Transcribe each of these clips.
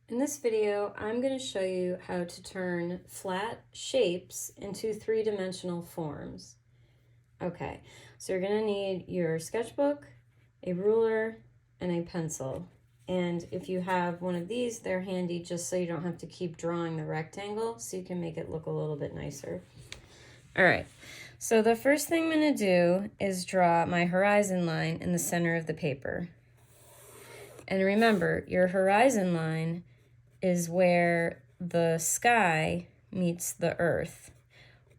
In this video, I'm going to show you how to turn flat shapes into three-dimensional forms. Okay, so you're going to need your sketchbook, a ruler, and a pencil. And if you have one of these, they're handy just so you don't have to keep drawing the rectangle, so you can make it look a little bit nicer. All right, so the first thing I'm going to do is draw my horizon line in the center of the paper. And remember, your horizon line is where the sky meets the earth,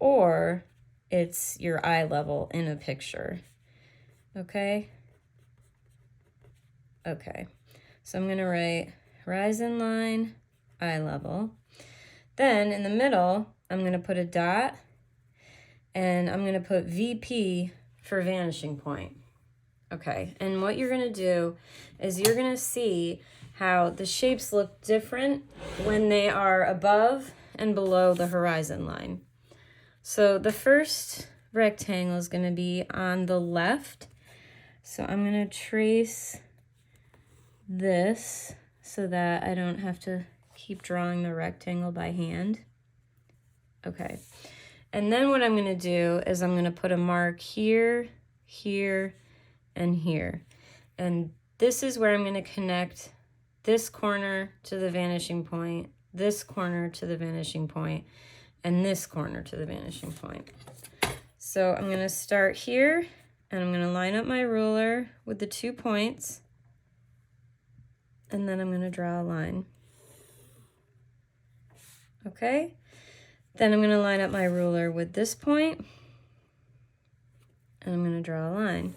or it's your eye level in a picture. Okay? Okay. So I'm going to write horizon line, eye level. Then in the middle, I'm going to put a dot, and I'm going to put VP for vanishing point. Okay, and what you're going to do is you're going to see how the shapes look different when they are above and below the horizon line. So the first rectangle is going to be on the left. So I'm going to trace this so that I don't have to keep drawing the rectangle by hand. Okay, and then what I'm going to do is I'm going to put a mark here, here, and here. And this is where I'm going to connect this corner to the vanishing point, this corner to the vanishing point, and this corner to the vanishing point. So I'm going to start here, and I'm going to line up my ruler with the 2 points, and then I'm going to draw a line. Okay? Then I'm going to line up my ruler with this point, and I'm going to draw a line.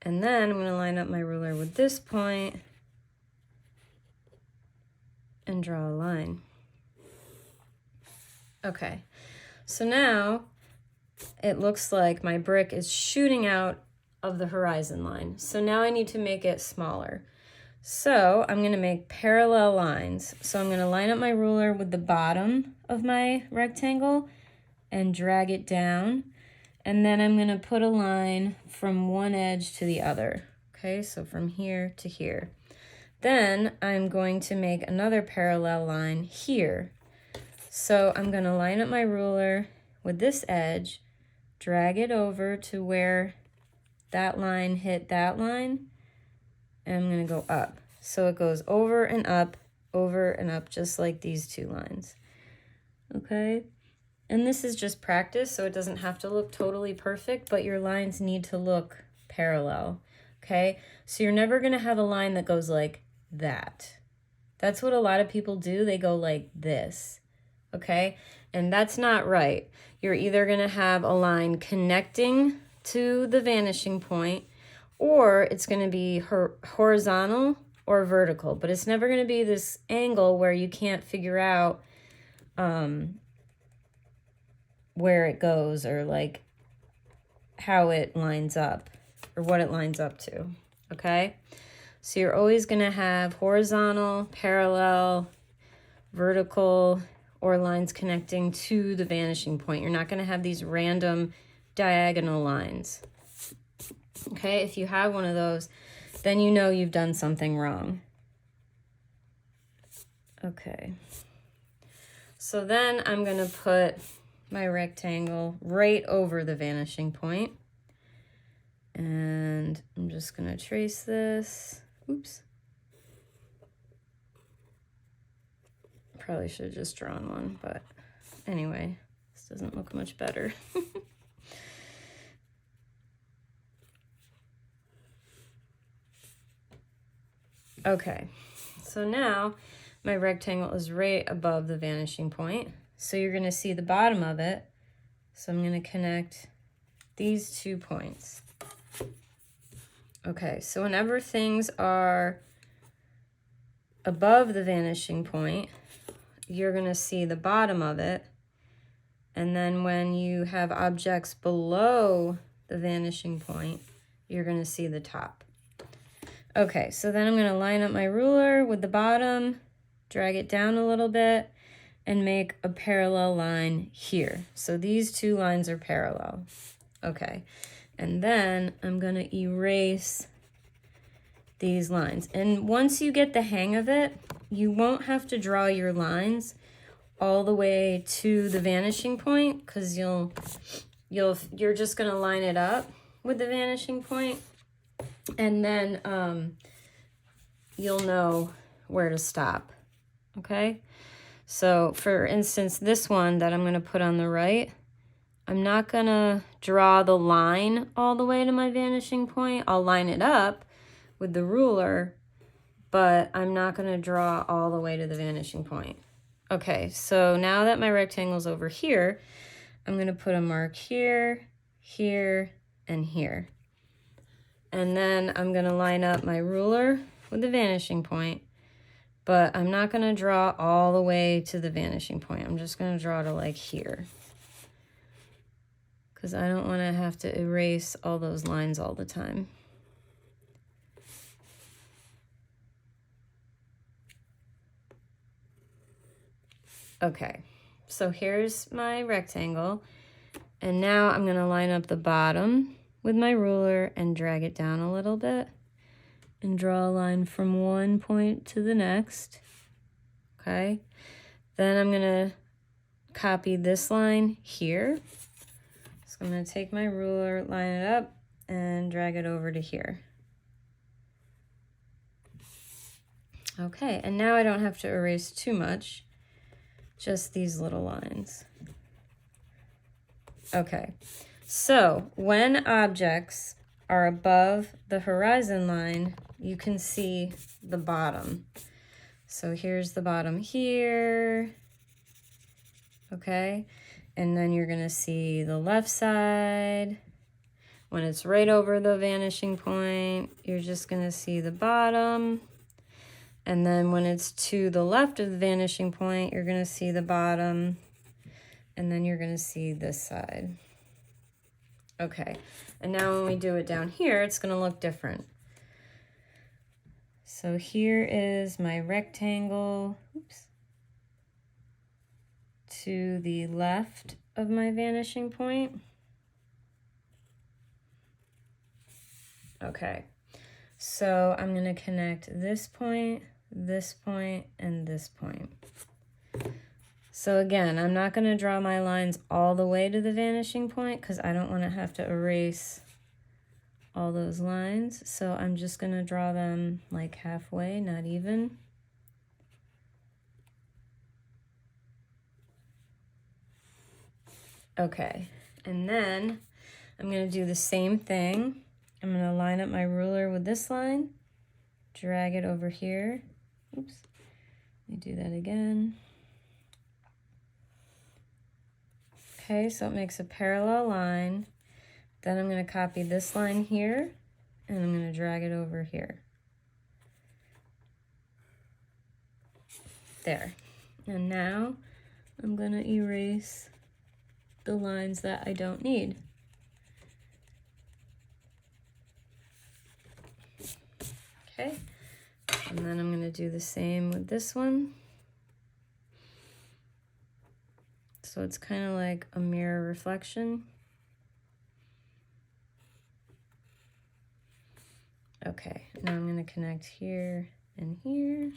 And then I'm going to line up my ruler with this point and draw a line. Okay, so now it looks like my brick is shooting out of the horizon line. So now I need to make it smaller. So I'm going to make parallel lines. So I'm going to line up my ruler with the bottom of my rectangle and drag it down. And then I'm going to put a line from one edge to the other. Okay, so from here to here. Then I'm going to make another parallel line here. So I'm going to line up my ruler with this edge, drag it over to where that line hit that line, and I'm going to go up. So it goes over and up, just like these two lines. Okay? And this is just practice, so it doesn't have to look totally perfect, but your lines need to look parallel. Okay? So you're never going to have a line that goes like that. That's what a lot of people do. They go like this. Okay? And that's not right. You're either going to have a line connecting to the vanishing point, or it's going to be horizontal or vertical, but it's never going to be this angle where you can't figure out where it goes, or like how it lines up, or what it lines up to. Okay? So you're always going to have horizontal, parallel, vertical, or lines connecting to the vanishing point. You're not going to have these random diagonal lines. Okay, if you have one of those, then you know you've done something wrong. Okay, so then I'm going to put my rectangle right over the vanishing point. And I'm just going to trace this. Oops. Probably should have just drawn one, but anyway, this doesn't look much better. Okay, so now my rectangle is right above the vanishing point. So you're going to see the bottom of it. So I'm going to connect these 2 points. Okay, so whenever things are above the vanishing point, you're going to see the bottom of it. And then when you have objects below the vanishing point, you're going to see the top. Okay, so then I'm going to line up my ruler with the bottom, drag it down a little bit, and make a parallel line here. So these 2 lines are parallel. Okay, and then I'm going to erase these lines. And once you get the hang of it, you won't have to draw your lines all the way to the vanishing point, because you're just going to line it up with the vanishing point, and then you'll know where to stop. Okay, so for instance, this one that I'm going to put on the right, I'm not going to draw the line all the way to my vanishing point. I'll line it up with the ruler, but I'm not going to draw all the way to the vanishing point. Okay, so now that my rectangle's over here, I'm going to put a mark here, here, and here. And then I'm going to line up my ruler with the vanishing point, but I'm not going to draw all the way to the vanishing point. I'm just going to draw to like here, because I don't want to have to erase all those lines all the time. Okay, so here's my rectangle, and now I'm going to line up the bottom with my ruler and drag it down a little bit and draw a line from one point to the next. Okay, then I'm going to copy this line here. So I'm going to take my ruler, line it up, and drag it over to here. Okay, and now I don't have to erase too much, just these little lines. Okay, so when objects are above the horizon line, you can see the bottom. So here's the bottom here, okay? And then you're gonna see the left side. When it's right over the vanishing point, you're just gonna see the bottom. And then when it's to the left of the vanishing point, you're gonna see the bottom. And then you're gonna see this side. Okay, and now when we do it down here, it's gonna look different. So here is my rectangle, oops, to the left of my vanishing point. Okay, so I'm gonna connect this point, and this point. So again, I'm not gonna draw my lines all the way to the vanishing point because I don't wanna have to erase all those lines. So I'm just gonna draw them like halfway, not even. Okay, and then I'm gonna do the same thing. I'm gonna line up my ruler with this line, drag it over here. Oops, let me do that again. Okay, so it makes a parallel line. Then I'm gonna copy this line here, and I'm gonna drag it over here. There. And now I'm gonna erase the lines that I don't need. Okay, and then I'm gonna do the same with this one. So it's kind of like a mirror reflection. Okay, now I'm gonna connect here and here.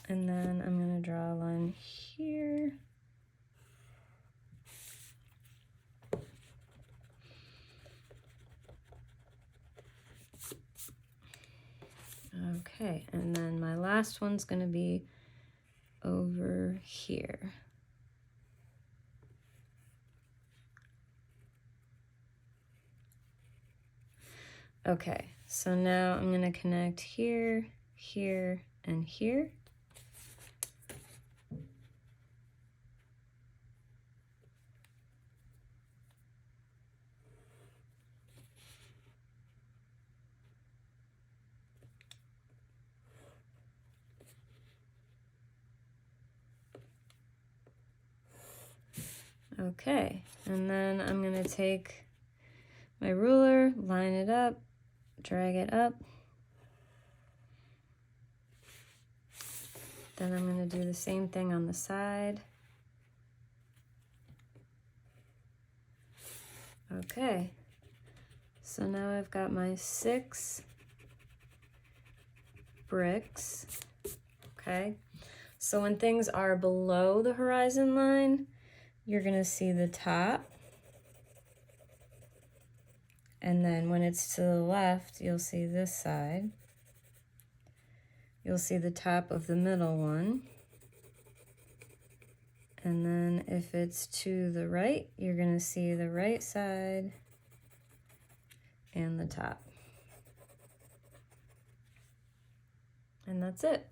And then I'm gonna draw a line here. Okay, and then my last one's gonna be over here. Okay, so now I'm gonna connect here, here, and here. Okay, and then I'm gonna take my ruler, line it up, drag it up. Then I'm going to do the same thing on the side. Okay, so now I've got my 6 bricks. Okay, so when things are below the horizon line, you're going to see the top. And then when it's to the left, you'll see this side. You'll see the top of the middle one. And then if it's to the right, you're going to see the right side and the top. And that's it.